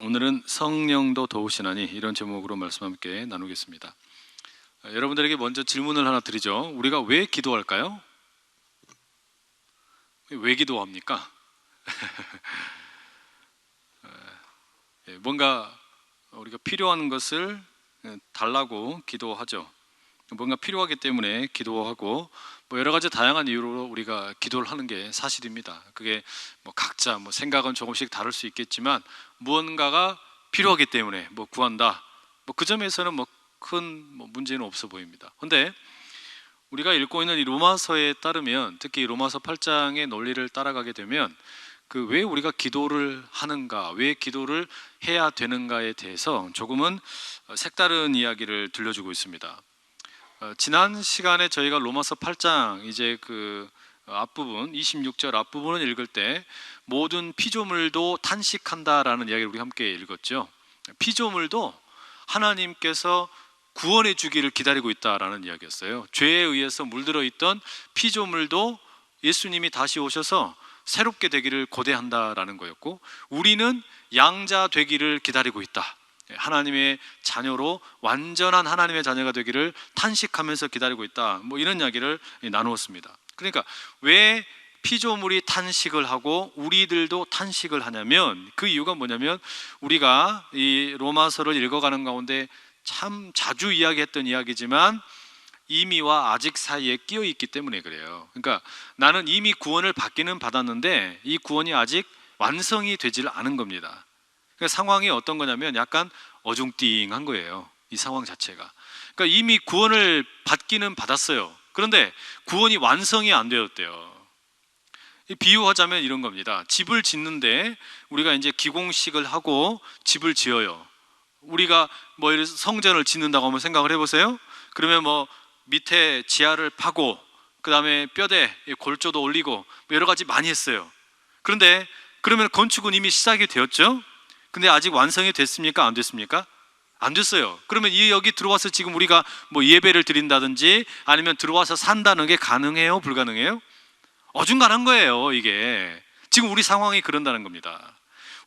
오늘은 성령도 도우시나니 이런 제목으로 말씀 함께 나누겠습니다. 여러분들에게 먼저 질문을 하나 드리죠. 우리가 왜 기도할까요? 왜 기도합니까? 뭔가 우리가 필요한 것을 달라고 기도하죠. 뭔가 필요하기 때문에 기도하고 여러 가지 다양한 이유로 우리가 기도를 하는 게 사실입니다. 그게 각자 생각은 조금씩 다를 수 있겠지만 무언가가 필요하기 때문에 구한다. 그 점에서는 큰 문제는 없어 보입니다. 그런데 우리가 읽고 있는 이 로마서에 따르면, 특히 로마서 8장의 논리를 따라가게 되면 왜 우리가 기도를 하는가, 왜 기도를 해야 되는가에 대해서 조금은 색다른 이야기를 들려주고 있습니다. 지난 시간에 저희가 로마서 8장 이제 앞부분 26절 앞부분을 읽을 때 모든 피조물도 탄식한다라는 이야기를 우리 함께 읽었죠. 피조물도 하나님께서 구원해 주기를 기다리고 있다라는 이야기였어요. 죄에 의해서 물들어 있던 피조물도 예수님이 다시 오셔서 새롭게 되기를 고대한다라는 거였고, 우리는 양자 되기를 기다리고 있다. 하나님의 자녀로 완전한 하나님의 자녀가 되기를 탄식하면서 기다리고 있다. 이런 이야기를 나누었습니다. 그러니까 왜 피조물이 탄식을 하고 우리들도 탄식을 하냐면, 그 이유가 뭐냐면 우리가 이 로마서를 읽어가는 가운데 참 자주 이야기했던 이야기지만 이미와 아직 사이에 끼어 있기 때문에 그래요. 그러니까 나는 이미 구원을 받기는 받았는데 이 구원이 아직 완성이 되질 않은 겁니다. 그러니까 상황이 어떤 거냐면 약간 어중띵한 거예요, 이 상황 자체가. 그러니까 이미 구원을 받기는 받았어요. 그런데 구원이 완성이 안 되었대요. 비유하자면 이런 겁니다. 집을 짓는데 우리가 이제 기공식을 하고 집을 지어요. 우리가 성전을 짓는다고 한번 생각을 해보세요. 그러면 밑에 지하를 파고 그 다음에 뼈대 골조도 올리고 여러 가지 많이 했어요. 그런데 그러면 건축은 이미 시작이 되었죠. 근데 아직 완성이 됐습니까? 안 됐습니까? 안 됐어요. 그러면 여기 들어와서 지금 우리가 예배를 드린다든지 아니면 들어와서 산다는 게 가능해요? 불가능해요? 어중간한 거예요. 이게 지금 우리 상황이 그런다는 겁니다.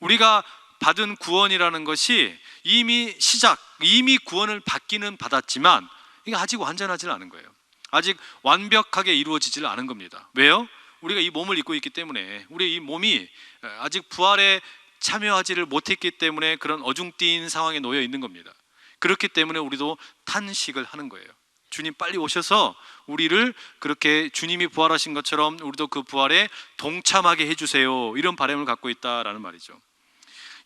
우리가 받은 구원이라는 것이 이미 구원을 받기는 받았지만 이게 아직 완전하지 않은 거예요. 아직 완벽하게 이루어지질 않은 겁니다. 왜요? 우리가 이 몸을 입고 있기 때문에, 우리 이 몸이 아직 부활에 참여하지를 못했기 때문에 그런 어중뛴 상황에 놓여 있는 겁니다. 그렇기 때문에 우리도 탄식을 하는 거예요. 주님 빨리 오셔서 우리를 그렇게 주님이 부활하신 것처럼 우리도 그 부활에 동참하게 해주세요, 이런 바람을 갖고 있다라는 말이죠.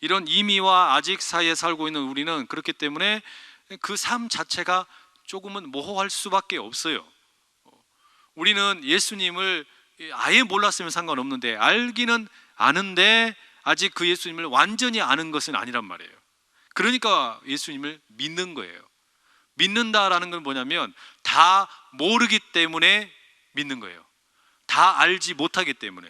이런 이미와 아직 사이에 살고 있는 우리는 그렇기 때문에 그 삶 자체가 조금은 모호할 수밖에 없어요. 우리는 예수님을 아예 몰랐으면 상관없는데, 알기는 아는데 아직 그 예수님을 완전히 아는 것은 아니란 말이에요. 그러니까 예수님을 믿는 거예요. 믿는다라는 건 뭐냐면 다 모르기 때문에 믿는 거예요. 다 알지 못하기 때문에.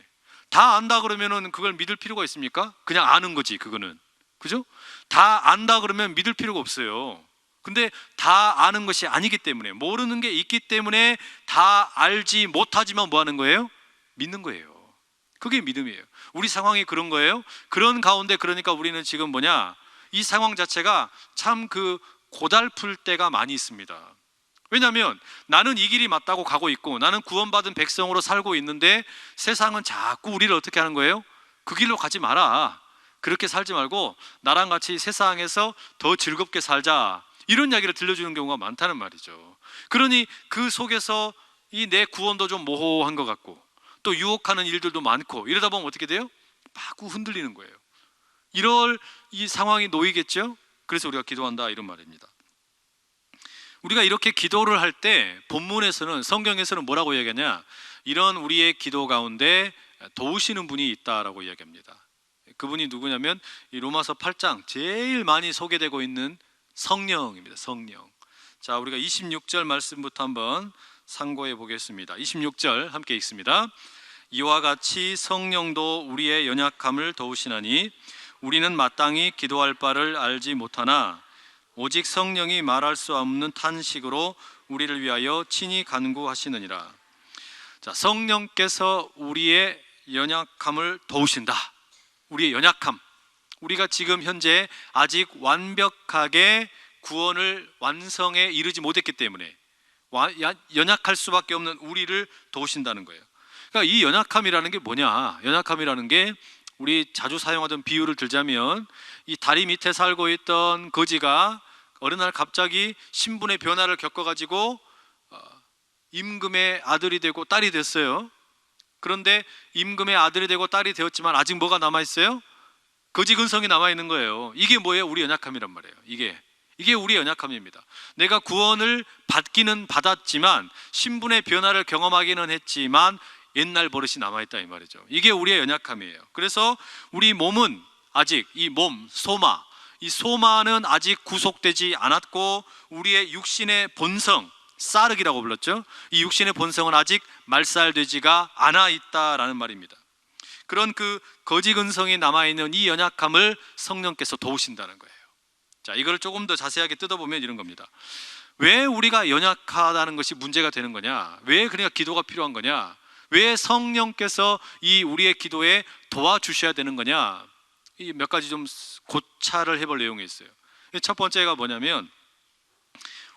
다 안다 그러면은 그걸 믿을 필요가 있습니까? 그냥 아는 거지, 그거는. 그죠? 다 안다 그러면 믿을 필요가 없어요. 근데 다 아는 것이 아니기 때문에, 모르는 게 있기 때문에 다 알지 못하지만 뭐 하는 거예요? 믿는 거예요. 그게 믿음이에요. 우리 상황이 그런 거예요. 그런 가운데 그러니까 우리는 지금 이 상황 자체가 참 고달플 때가 많이 있습니다. 왜냐하면 나는 이 길이 맞다고 가고 있고 나는 구원받은 백성으로 살고 있는데 세상은 자꾸 우리를 어떻게 하는 거예요? 그 길로 가지 마라, 그렇게 살지 말고 나랑 같이 세상에서 더 즐겁게 살자, 이런 이야기를 들려주는 경우가 많다는 말이죠. 그러니 그 속에서 이 내 구원도 좀 모호한 것 같고 또 유혹하는 일들도 많고 이러다 보면 어떻게 돼요? 마구 흔들리는 거예요. 이럴 이 상황이 놓이겠죠? 그래서 우리가 기도한다, 이런 말입니다. 우리가 이렇게 기도를 할 때 본문에서는, 성경에서는 뭐라고 이야기하냐, 이런 우리의 기도 가운데 도우시는 분이 있다라고 이야기합니다. 그분이 누구냐면 이 로마서 8장 제일 많이 소개되고 있는 성령입니다. 성령. 자, 우리가 26절 말씀부터 한번 상고해 보겠습니다. 26절 함께 읽습니다. 이와 같이 성령도 우리의 연약함을 도우시나니 우리는 마땅히 기도할 바를 알지 못하나 오직 성령이 말할 수 없는 탄식으로 우리를 위하여 친히 간구하시느니라. 자, 성령께서 우리의 연약함을 도우신다. 우리의 연약함, 우리가 지금 현재 아직 완벽하게 구원을 완성에 이르지 못했기 때문에 연약할 수밖에 없는 우리를 도우신다는 거예요. 그러니까 이 연약함이라는 게 뭐냐? 연약함이라는 게 우리 자주 사용하던 비유를 들자면 이 다리 밑에 살고 있던 거지가 어느 날 갑자기 신분의 변화를 겪어가지고 임금의 아들이 되고 딸이 됐어요. 그런데 임금의 아들이 되고 딸이 되었지만 아직 뭐가 남아있어요? 거지 근성이 남아있는 거예요. 이게 뭐예요? 우리 연약함이란 말이에요. 이게 우리의 연약함입니다. 내가 구원을 받기는 받았지만 신분의 변화를 경험하기는 했지만 옛날 버릇이 남아있다 이 말이죠. 이게 우리의 연약함이에요. 그래서 우리 몸은 아직 이 몸, 소마, 이 소마는 아직 구속되지 않았고 우리의 육신의 본성, 사르기라고 불렀죠. 이 육신의 본성은 아직 말살되지가 않아 있다라는 말입니다. 그런 그 거지 근성이 남아있는 이 연약함을 성령께서 도우신다는 거예요. 자, 이걸 조금 더 자세하게 뜯어보면 이런 겁니다. 왜 우리가 연약하다는 것이 문제가 되는 거냐? 왜 그러니까 기도가 필요한 거냐? 왜 성령께서 이 우리의 기도에 도와주셔야 되는 거냐? 이 몇 가지 좀 고찰을 해볼 내용이 있어요. 첫 번째가 뭐냐면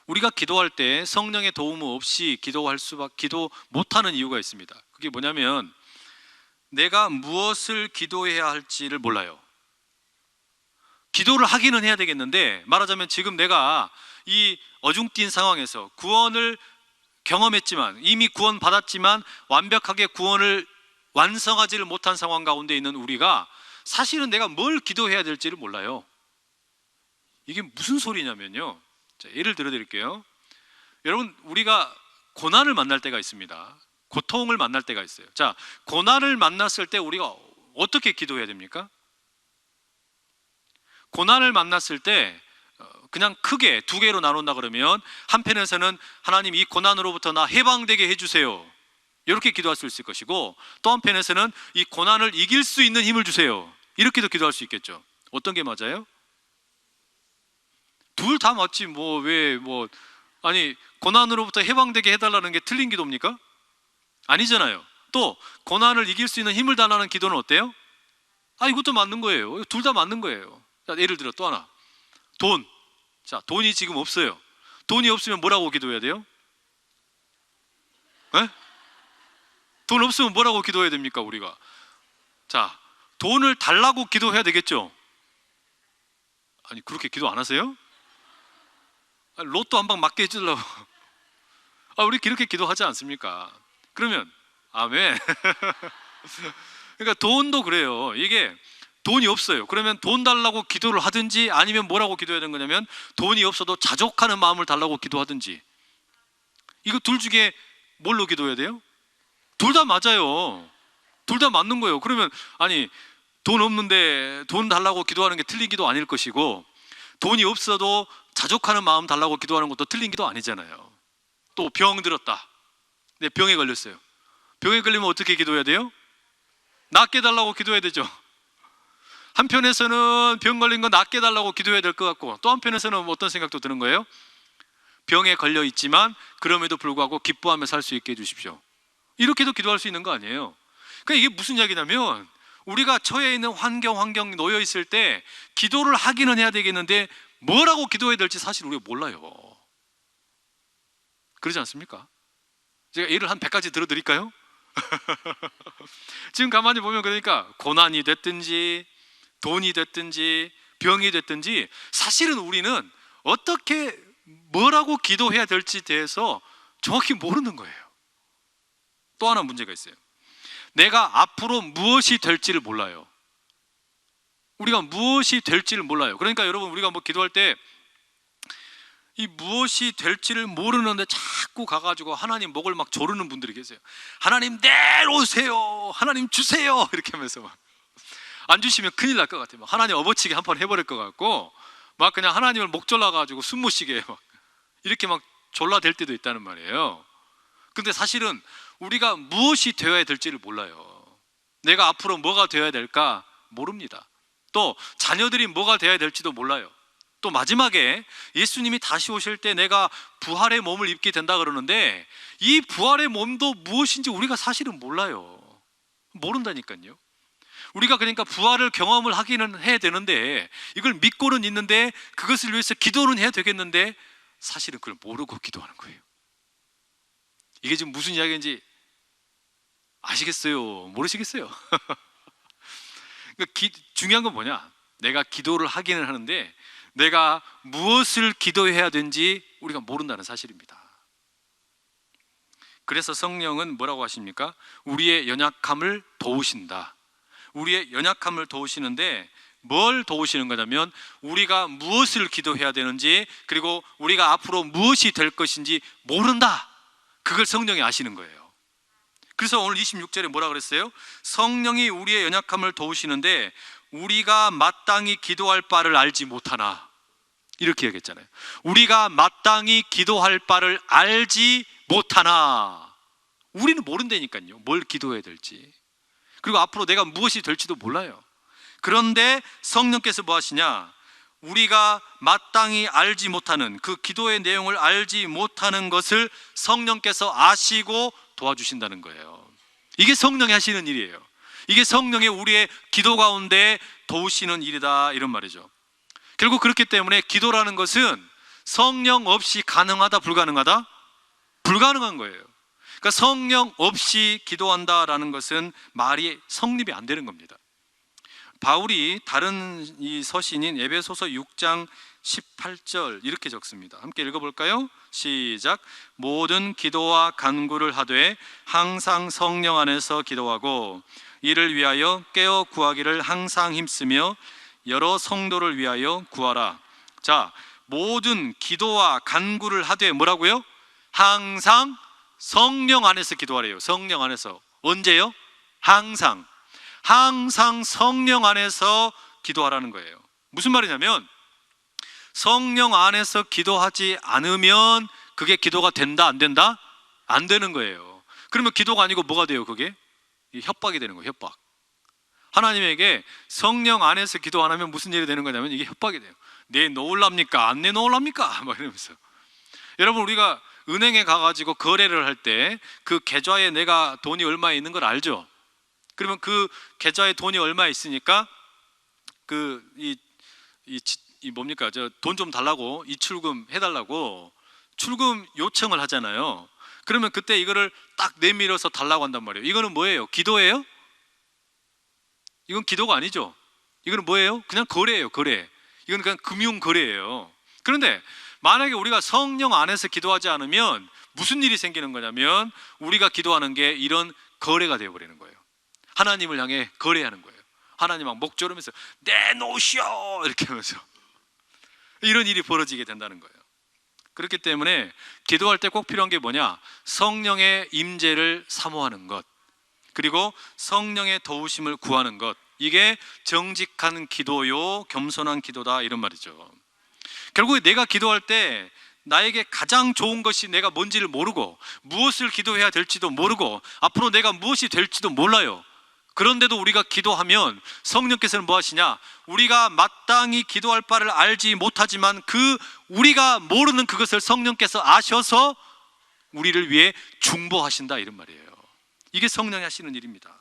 우리가 기도할 때 성령의 도움 없이 기도 못하는 이유가 있습니다. 그게 뭐냐면 내가 무엇을 기도해야 할지를 몰라요. 기도를 하기는 해야 되겠는데 말하자면 지금 내가 이 어중뛴 상황에서 구원을 경험했지만 이미 구원 받았지만 완벽하게 구원을 완성하지를 못한 상황 가운데 있는 우리가 사실은 내가 뭘 기도해야 될지를 몰라요. 이게 무슨 소리냐면요, 자, 예를 들어 드릴게요. 여러분, 우리가 고난을 만날 때가 있습니다. 고통을 만날 때가 있어요. 자, 고난을 만났을 때 우리가 어떻게 기도해야 됩니까? 고난을 만났을 때 그냥 크게 두 개로 나눈다 그러면 한편에서는 하나님 이 고난으로부터 나 해방되게 해주세요, 이렇게 기도할 수 있을 것이고, 또 한편에서는 이 고난을 이길 수 있는 힘을 주세요, 이렇게도 기도할 수 있겠죠. 어떤 게 맞아요? 둘 다 맞지 아니 고난으로부터 해방되게 해달라는 게 틀린 기도입니까? 아니잖아요. 또 고난을 이길 수 있는 힘을 달라는 기도는 어때요? 이것도 맞는 거예요. 둘 다 맞는 거예요. 자, 예를 들어 또 하나, 돈. 자, 돈이 지금 없어요. 돈이 없으면 뭐라고 기도해야 돼요? 네? 돈 없으면 뭐라고 기도해야 됩니까 우리가? 자, 돈을 달라고 기도해야 되겠죠. 아니 그렇게 기도 안 하세요? 로또 한 방 맞게 해주려고 우리 그렇게 기도하지 않습니까? 그러면 아멘. 그러니까 돈도 그래요. 이게 돈이 없어요. 그러면 돈 달라고 기도를 하든지 아니면 뭐라고 기도해야 되는 거냐면 돈이 없어도 자족하는 마음을 달라고 기도하든지, 이거 둘 중에 뭘로 기도해야 돼요? 둘 다 맞아요. 둘 다 맞는 거예요. 그러면 아니 돈 없는데 돈 달라고 기도하는 게 틀린 기도 아닐 것이고, 돈이 없어도 자족하는 마음 달라고 기도하는 것도 틀린 기도 아니잖아요. 또 병 들었다. 네, 병에 걸렸어요. 병에 걸리면 어떻게 기도해야 돼요? 낫게 해달라고 기도해야 되죠. 한편에서는 병 걸린 거 낫게 해달라고 기도해야 될 것 같고, 또 한편에서는 어떤 생각도 드는 거예요? 병에 걸려 있지만 그럼에도 불구하고 기뻐하며 살 수 있게 해주십시오, 이렇게도 기도할 수 있는 거 아니에요? 그러니까 이게 무슨 이야기냐면 우리가 처해 있는 환경 놓여 있을 때 기도를 하기는 해야 되겠는데 뭐라고 기도해야 될지 사실 우리가 몰라요. 그러지 않습니까? 제가 예를 한 100가지 들어드릴까요? 지금 가만히 보면 그러니까 고난이 됐든지 돈이 됐든지 병이 됐든지 사실은 우리는 어떻게 뭐라고 기도해야 될지 대해서 정확히 모르는 거예요. 또 하나 문제가 있어요. 내가 앞으로 무엇이 될지를 몰라요. 우리가 무엇이 될지를 몰라요. 그러니까 여러분, 우리가 기도할 때 이 무엇이 될지를 모르는데 자꾸 가가지고 하나님 목을 막 조르는 분들이 계세요. 하나님 내려오세요, 하나님 주세요, 이렇게 하면서 안 주시면 큰일 날 것 같아요. 하나님 업어치기 한 번 해버릴 것 같고, 막 그냥 하나님을 목 졸라가지고 숨 못 쉬게 해요. 이렇게 막 졸라댈 때도 있다는 말이에요. 근데 사실은 우리가 무엇이 되어야 될지를 몰라요. 내가 앞으로 뭐가 되어야 될까 모릅니다. 또 자녀들이 뭐가 되어야 될지도 몰라요. 또 마지막에 예수님이 다시 오실 때 내가 부활의 몸을 입게 된다 그러는데 이 부활의 몸도 무엇인지 우리가 사실은 몰라요. 모른다니까요. 우리가 그러니까 부활을 경험을 하기는 해야 되는데, 이걸 믿고는 있는데, 그것을 위해서 기도는 해야 되겠는데 사실은 그걸 모르고 기도하는 거예요. 이게 지금 무슨 이야기인지 아시겠어요? 모르시겠어요? 그러니까 중요한 건 뭐냐? 내가 기도를 하기는 하는데 내가 무엇을 기도해야 되는지 우리가 모른다는 사실입니다. 그래서 성령은 뭐라고 하십니까? 우리의 연약함을 도우신다. 우리의 연약함을 도우시는데 뭘 도우시는 거냐면 우리가 무엇을 기도해야 되는지, 그리고 우리가 앞으로 무엇이 될 것인지 모른다. 그걸 성령이 아시는 거예요. 그래서 오늘 26절에 뭐라 그랬어요? 성령이 우리의 연약함을 도우시는데 우리가 마땅히 기도할 바를 알지 못하나, 이렇게 얘기했잖아요. 우리가 마땅히 기도할 바를 알지 못하나, 우리는 모른다니까요. 뭘 기도해야 될지, 그리고 앞으로 내가 무엇이 될지도 몰라요. 그런데 성령께서 뭐 하시냐? 우리가 마땅히 알지 못하는, 그 기도의 내용을 알지 못하는 것을 성령께서 아시고 도와주신다는 거예요. 이게 성령이 하시는 일이에요. 이게 성령의 우리의 기도 가운데 도우시는 일이다, 이런 말이죠. 결국 그렇기 때문에 기도라는 것은 성령 없이 가능하다, 불가능하다? 불가능한 거예요. 그러니까 성령 없이 기도한다라는 것은 말이 성립이 안 되는 겁니다. 바울이 다른 이 서신인 에베소서 6장 18절 이렇게 적습니다. 함께 읽어볼까요? 시작. 모든 기도와 간구를 하되 항상 성령 안에서 기도하고 이를 위하여 깨어 구하기를 항상 힘쓰며 여러 성도를 위하여 구하라. 자, 모든 기도와 간구를 하되 뭐라고요? 항상 성령 안에서 기도하래요. 성령 안에서. 언제요? 항상. 항상 성령 안에서 기도하라는 거예요. 무슨 말이냐면 성령 안에서 기도하지 않으면 그게 기도가 된다, 안 된다? 안 되는 거예요. 그러면 기도가 아니고 뭐가 돼요? 그게 협박이 되는 거예요. 협박. 하나님에게 성령 안에서 기도 안 하면 무슨 일이 되는 거냐면 이게 협박이 돼요. 내놓으랍니까? 안 내놓으랍니까? 막 이러면서. 여러분, 우리가 은행에 가가지고 거래를 할 때 그 계좌에 내가 돈이 얼마 있는 걸 알죠? 그러면 그 계좌에 돈이 얼마 있으니까 뭡니까? 저 돈 좀 달라고, 이출금 해달라고 출금 요청을 하잖아요. 그러면 그때 이거를 딱 내밀어서 달라고 한단 말이에요. 이거는 뭐예요? 기도예요? 이건 기도가 아니죠. 이거는 뭐예요? 그냥 거래예요. 거래. 이건 그냥 금융 거래예요. 그런데 만약에 우리가 성령 안에서 기도하지 않으면 무슨 일이 생기는 거냐면 우리가 기도하는 게 이런 거래가 되어버리는 거예요. 하나님을 향해 거래하는 거예요. 하나님 막 목 조르면서 내놓으시오 이렇게 하면서 이런 일이 벌어지게 된다는 거예요. 그렇기 때문에 기도할 때 꼭 필요한 게 뭐냐? 성령의 임재를 사모하는 것, 그리고 성령의 도우심을 구하는 것. 이게 정직한 기도요, 겸손한 기도다, 이런 말이죠. 결국에 내가 기도할 때 나에게 가장 좋은 것이 내가 뭔지를 모르고 무엇을 기도해야 될지도 모르고 앞으로 내가 무엇이 될지도 몰라요. 그런데도 우리가 기도하면 성령께서는 뭐 하시냐? 우리가 마땅히 기도할 바를 알지 못하지만 그 우리가 모르는 그것을 성령께서 아셔서 우리를 위해 중보하신다, 이런 말이에요. 이게 성령이 하시는 일입니다.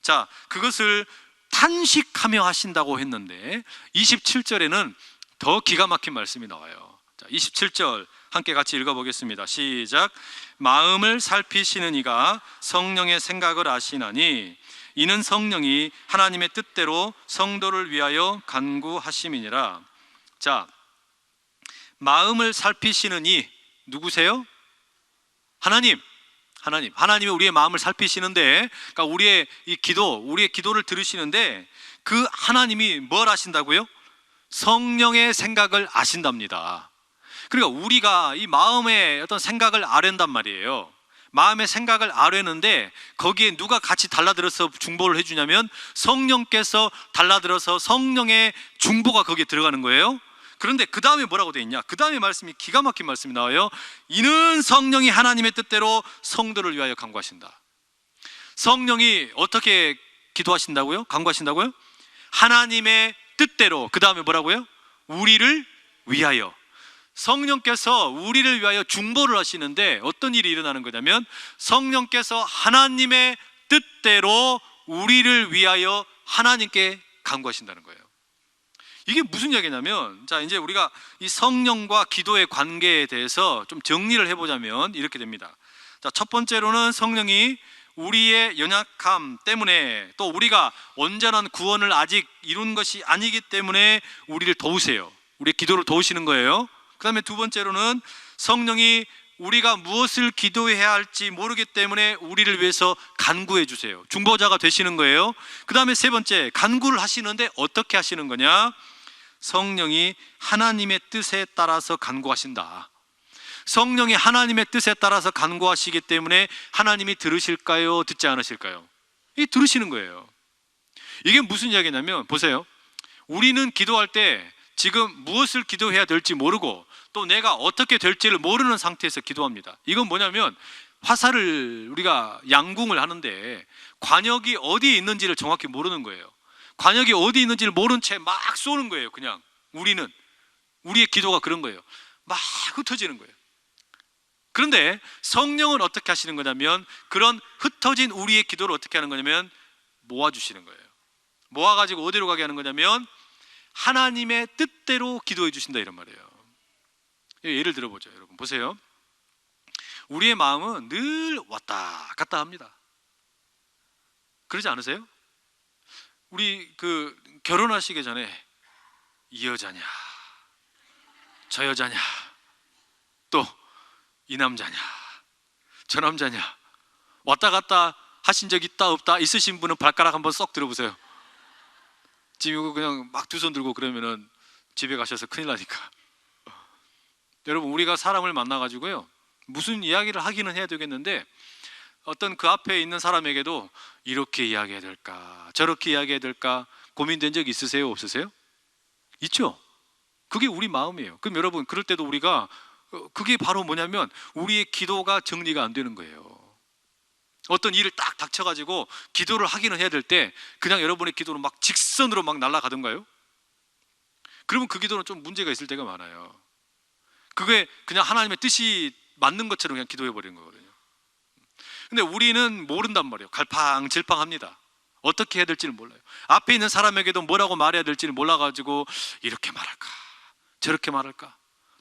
자, 그것을 탄식하며 하신다고 했는데 27절에는 더 기가 막힌 말씀이 나와요. 자, 27절 함께 같이 읽어보겠습니다. 시작. 마음을 살피시는 이가 성령의 생각을 아시나니 이는 성령이 하나님의 뜻대로 성도를 위하여 간구하심이니라. 자, 마음을 살피시는 이 누구세요? 하나님이 우리의 마음을 살피시는데, 그러니까 우리의 기도를 들으시는데 그 하나님이 뭘 아신다고요? 성령의 생각을 아신답니다. 그러니까 우리가 이 마음의 어떤 생각을 아랜단 말이에요. 마음의 생각을 아뢰는데 거기에 누가 같이 달라들어서 중보를 해주냐면 성령께서 달라들어서 성령의 중보가 거기에 들어가는 거예요. 그런데 그 다음에 뭐라고 되어 있냐? 그 다음에 말씀이 기가 막힌 말씀이 나와요. 이는 성령이 하나님의 뜻대로 성도를 위하여 간구하신다. 성령이 어떻게 기도하신다고요? 간구하신다고요? 하나님의 뜻대로. 그 다음에 뭐라고요? 우리를 위하여. 성령께서 우리를 위하여 중보를 하시는데 어떤 일이 일어나는 거냐면 성령께서 하나님의 뜻대로 우리를 위하여 하나님께 간구하신다는 거예요. 이게 무슨 이야기냐면, 자, 이제 우리가 이 성령과 기도의 관계에 대해서 좀 정리를 해보자면 이렇게 됩니다. 자, 첫 번째로는 성령이 우리의 연약함 때문에, 또 우리가 온전한 구원을 아직 이룬 것이 아니기 때문에 우리를 도우세요. 우리의 기도를 도우시는 거예요. 그 다음에 두 번째로는 성령이 우리가 무엇을 기도해야 할지 모르기 때문에 우리를 위해서 간구해 주세요. 중보자가 되시는 거예요. 그 다음에 세 번째, 간구를 하시는데 어떻게 하시는 거냐? 성령이 하나님의 뜻에 따라서 간구하신다. 성령이 하나님의 뜻에 따라서 간구하시기 때문에 하나님이 들으실까요? 듣지 않으실까요? 이 들으시는 거예요. 이게 무슨 이야기냐면, 보세요. 우리는 기도할 때 지금 무엇을 기도해야 될지 모르고 또 내가 어떻게 될지를 모르는 상태에서 기도합니다. 이건 뭐냐면, 화살을 우리가 양궁을 하는데 관역이 어디에 있는지를 정확히 모르는 거예요. 관역이 어디 있는지를 모른 채 막 쏘는 거예요. 그냥 우리의 기도가 그런 거예요. 막 흩어지는 거예요. 그런데 성령은 어떻게 하시는 거냐면, 그런 흩어진 우리의 기도를 어떻게 하는 거냐면 모아주시는 거예요. 모아가지고 어디로 가게 하는 거냐면 하나님의 뜻대로 기도해 주신다, 이런 말이에요. 예를 들어보죠. 여러분 보세요. 우리의 마음은 늘 왔다 갔다 합니다. 그러지 않으세요? 우리 결혼하시기 전에 이 여자냐 저 여자냐, 또 이 남자냐 저 남자냐, 왔다 갔다 하신 적 있다 없다? 있으신 분은 발가락 한번 쏙 들어보세요. 지금 이거 그냥 막 두 손 들고 그러면은 집에 가셔서 큰일 나니까. 여러분, 우리가 사람을 만나가지고요, 무슨 이야기를 하기는 해야 되겠는데 어떤 그 앞에 있는 사람에게도 이렇게 이야기해야 될까 저렇게 이야기해야 될까 고민된 적 있으세요? 없으세요? 있죠? 그게 우리 마음이에요. 그럼 여러분, 그럴 때도 우리가 그게 바로 뭐냐면 우리의 기도가 정리가 안 되는 거예요. 어떤 일을 딱 닥쳐가지고 기도를 하기는 해야 될 때 그냥 여러분의 기도는 막 직선으로 막 날아가던가요? 그러면 그 기도는 좀 문제가 있을 때가 많아요. 그게 그냥 하나님의 뜻이 맞는 것처럼 그냥 기도해 버리는 거거든요. 근데 우리는 모른단 말이에요. 갈팡질팡합니다. 어떻게 해야 될지를 몰라요. 앞에 있는 사람에게도 뭐라고 말해야 될지를 몰라가지고 이렇게 말할까 저렇게 말할까,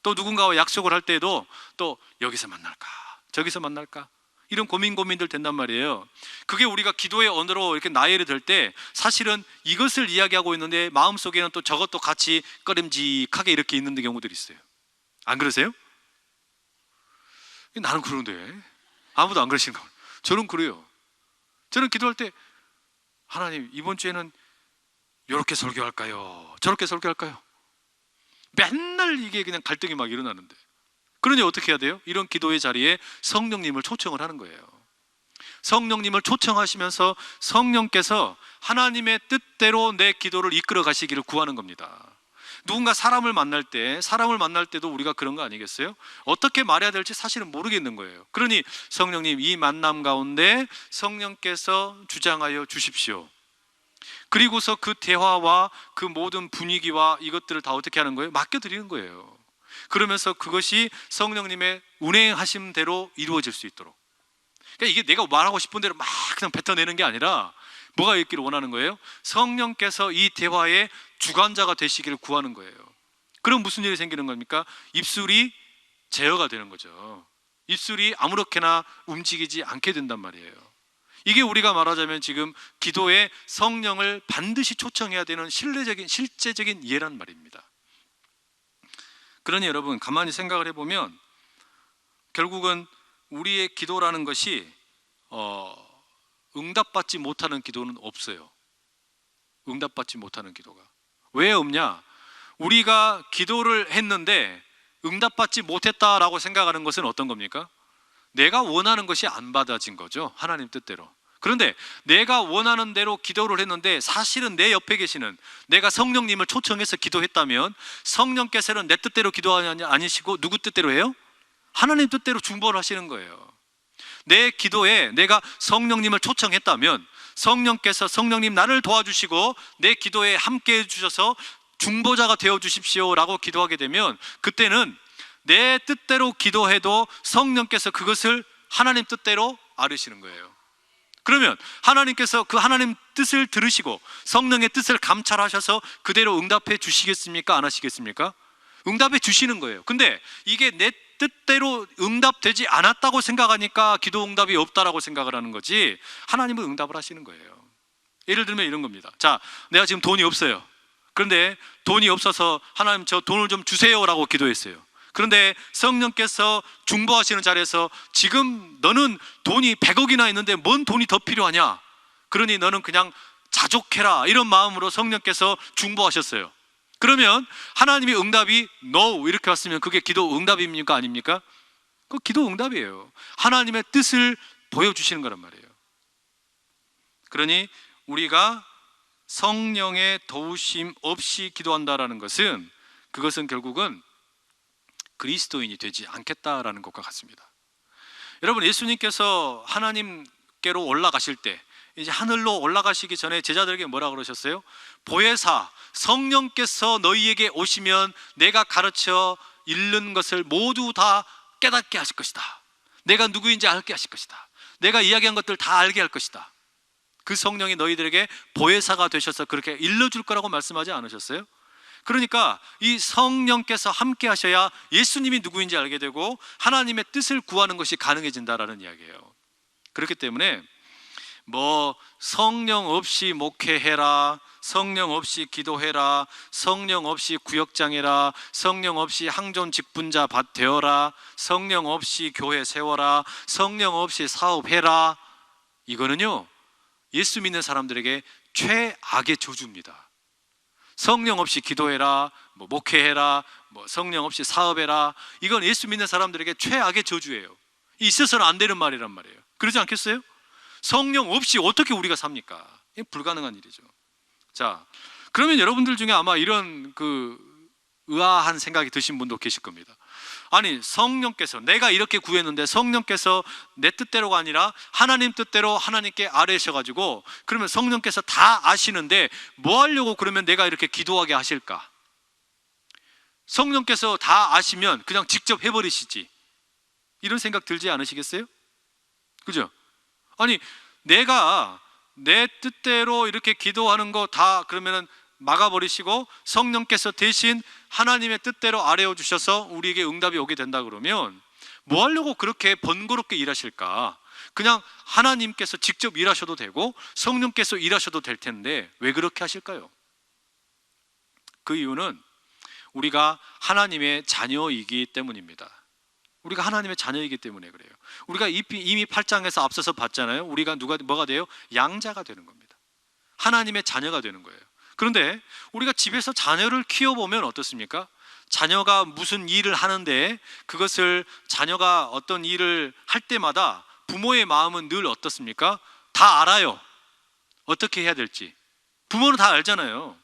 또 누군가와 약속을 할 때에도 또 여기서 만날까 저기서 만날까, 이런 고민들 된단 말이에요. 그게 우리가 기도의 언어로 이렇게 나열이 될 때 사실은 이것을 이야기하고 있는데 마음속에는 또 저것도 같이 꺼림직하게 이렇게 있는 경우들이 있어요. 안 그러세요? 나는 그러는데 아무도 안 그러시는 거예요. 저는 그래요. 저는 기도할 때 하나님, 이번 주에는 이렇게 설교할까요 저렇게 설교할까요? 맨날 이게 그냥 갈등이 막 일어나는데, 그러니 어떻게 해야 돼요? 이런 기도의 자리에 성령님을 초청을 하는 거예요. 성령님을 초청하시면서 성령께서 하나님의 뜻대로 내 기도를 이끌어 가시기를 구하는 겁니다. 누군가 사람을 만날 때도 우리가 그런 거 아니겠어요? 어떻게 말해야 될지 사실은 모르겠는 거예요. 그러니 성령님, 이 만남 가운데 성령께서 주장하여 주십시오. 그리고서 그 대화와 그 모든 분위기와 이것들을 다 어떻게 하는 거예요? 맡겨드리는 거예요. 그러면서 그것이 성령님의 운행하신 대로 이루어질 수 있도록. 그러니까 이게 내가 말하고 싶은 대로 막 그냥 뱉어내는 게 아니라 뭐가 있기를 원하는 거예요? 성령께서 이 대화의 주관자가 되시기를 구하는 거예요. 그럼 무슨 일이 생기는 겁니까? 입술이 제어가 되는 거죠. 입술이 아무렇게나 움직이지 않게 된단 말이에요. 이게 우리가 말하자면 지금 기도에 성령을 반드시 초청해야 되는 실제적인 예란 말입니다. 그러니 여러분, 가만히 생각을 해보면 결국은 우리의 기도라는 것이 응답받지 못하는 기도는 없어요. 응답받지 못하는 기도가 왜 없냐? 우리가 기도를 했는데 응답받지 못했다라고 생각하는 것은 어떤 겁니까? 내가 원하는 것이 안 받아진 거죠. 하나님 뜻대로. 그런데 내가 원하는 대로 기도를 했는데 사실은 내 옆에 계시는, 내가 성령님을 초청해서 기도했다면 성령께서는 내 뜻대로 기도하지 아니시고 누구 뜻대로 해요? 하나님 뜻대로 중보를 하시는 거예요. 내 기도에 내가 성령님을 초청했다면 성령님 나를 도와주시고 내 기도에 함께 해주셔서 중보자가 되어 주십시오 라고 기도하게 되면, 그때는 내 뜻대로 기도해도 성령께서 그것을 하나님 뜻대로 아뢰시는 거예요. 그러면 하나님께서 그 하나님 뜻을 들으시고 성령의 뜻을 감찰하셔서 그대로 응답해 주시겠습니까? 안 하시겠습니까? 응답해 주시는 거예요. 근데 이게 내 뜻대로 응답되지 않았다고 생각하니까 기도 응답이 없다라고 생각을 하는 거지, 하나님은 응답을 하시는 거예요. 예를 들면 이런 겁니다. 자, 내가 지금 돈이 없어요. 그런데 돈이 없어서 하나님 저 돈을 좀 주세요라고 기도했어요. 그런데 성령께서 중보하시는 자리에서 지금 너는 돈이 100억이나 있는데 뭔 돈이 더 필요하냐? 그러니 너는 그냥 자족해라, 이런 마음으로 성령께서 중보하셨어요. 그러면 하나님의 응답이 No 이렇게 왔으면 그게 기도 응답입니까? 아닙니까? 그 기도 응답이에요. 하나님의 뜻을 보여주시는 거란 말이에요. 그러니 우리가 성령의 도우심 없이 기도한다라는 것은, 그것은 결국은 그리스도인이 되지 않겠다라는 것과 같습니다. 여러분, 예수님께서 하나님께로 올라가실 때, 이제 하늘로 올라가시기 전에 제자들에게 뭐라 그러셨어요? 보혜사 성령께서 너희에게 오시면 내가 가르쳐 잃는 것을 모두 다 깨닫게 하실 것이다. 내가 누구인지 알게 하실 것이다. 내가 이야기한 것들 다 알게 할 것이다. 그 성령이 너희들에게 보혜사가 되셔서 그렇게 일러줄 거라고 말씀하지 않으셨어요? 그러니까 이 성령께서 함께 하셔야 예수님이 누구인지 알게 되고 하나님의 뜻을 구하는 것이 가능해진다라는 이야기예요. 그렇기 때문에 뭐 성령 없이 목회해라, 성령 없이 기도해라, 성령 없이 구역장해라, 성령 없이 항존 직분자 되어라, 성령 없이 교회 세워라, 성령 없이 사업해라, 이거는요 예수 믿는 사람들에게 최악의 저주입니다. 성령 없이 기도해라, 뭐 목회해라, 뭐 성령 없이 사업해라, 이건 예수 믿는 사람들에게 최악의 저주예요. 있어서는 안 되는 말이란 말이에요. 그러지 않겠어요? 성령 없이 어떻게 우리가 삽니까? 이게 불가능한 일이죠. 자, 그러면 여러분들 중에 아마 이런 의아한 생각이 드신 분도 계실 겁니다. 아니, 성령께서, 내가 이렇게 구했는데 성령께서 내 뜻대로가 아니라 하나님 뜻대로 하나님께 아뢰셔가지고, 그러면 성령께서 다 아시는데 뭐 하려고 그러면 내가 이렇게 기도하게 하실까? 성령께서 다 아시면 그냥 직접 해버리시지, 이런 생각 들지 않으시겠어요? 그죠? 아니, 내가 내 뜻대로 이렇게 기도하는 거 다 그러면은 막아버리시고 성령께서 대신 하나님의 뜻대로 아뢰어 주셔서 우리에게 응답이 오게 된다 그러면 뭐 하려고 그렇게 번거롭게 일하실까? 그냥 하나님께서 직접 일하셔도 되고 성령께서 일하셔도 될 텐데 왜 그렇게 하실까요? 그 이유는 우리가 하나님의 자녀이기 때문입니다. 우리가 하나님의 자녀이기 때문에 그래요. 우리가 이미 8장에서 앞서서 봤잖아요. 우리가 뭐가 돼요? 양자가 되는 겁니다. 하나님의 자녀가 되는 거예요. 그런데 우리가 집에서 자녀를 키워보면 어떻습니까? 자녀가 무슨 일을 하는데 그것을 자녀가 어떤 일을 할 때마다 부모의 마음은 늘 어떻습니까? 다 알아요. 어떻게 해야 될지. 부모는 다 알잖아요.